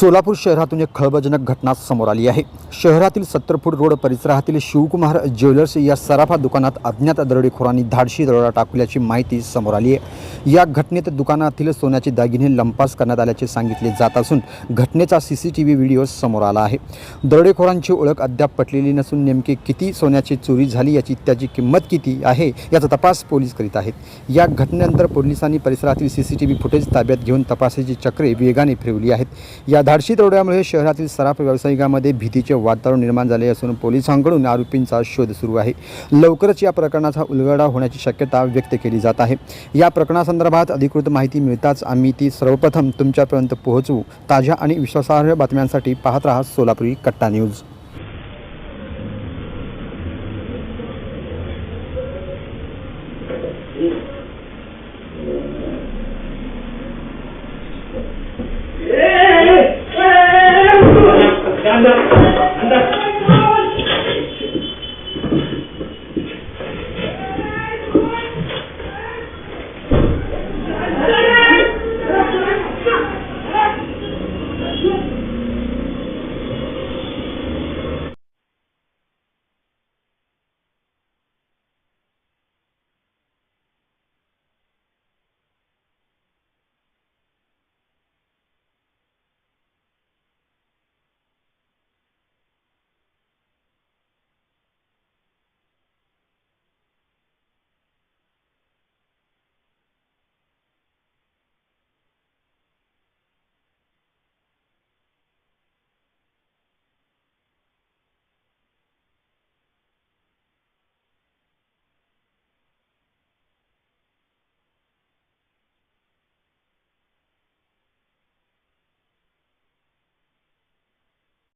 सोलापूर शहरातून एक खळबळजनक घटना समोर आली आहे। शहरातील 70 फूट रोड परिसरातील शिवकुमार ज्वेलर्स या सराफा दुकानात अज्ञात दरोडेखोरांनी धाडशी दरोडा टाकल्याची माहिती समोर आली आहे। या घटनेत दुकानातील सोन्याचे दागिने लंपास करण्यात आल्याचे सांगितले जात असून घटनेचा सीसीटीव्ही व्हिडिओ समोर आला आहे। दरोडेखोरांची ओळख अद्याप पटलेली नसून नेमके किती सोन्याची चोरी झाली त्याची किंमत किती आहे याचा तपास पोलीस करीत आहेत। या घटनेनंतर पोलिसांनी परिसरातील सीसीटीव्ही फुटेज ताब्यात घेऊन तपासाची चक्रे वेगाने फिरवली आहेत। या धाडशी दरोड्यामुळे शहरातील सराफ व्यावसायिकांमध्ये भीतीचे वातावरण निर्माण झाले असून पोलिसांकडून आरोपींचा शोध सुरू आहे। लवकरच या प्रकरणाचा उलगडा होण्याची शक्यता व्यक्त केली जात आहे। या प्रकरणासंदर्भात अधिकृत माहिती मिळताच आम्ही ती सर्वप्रथम तुमच्यापर्यंत पोहोचवू। ताज्या आणि विश्वासार्ह बातम्यांसाठी पाहत रहा सोलापुरी कट्टा न्यूज। Stand up.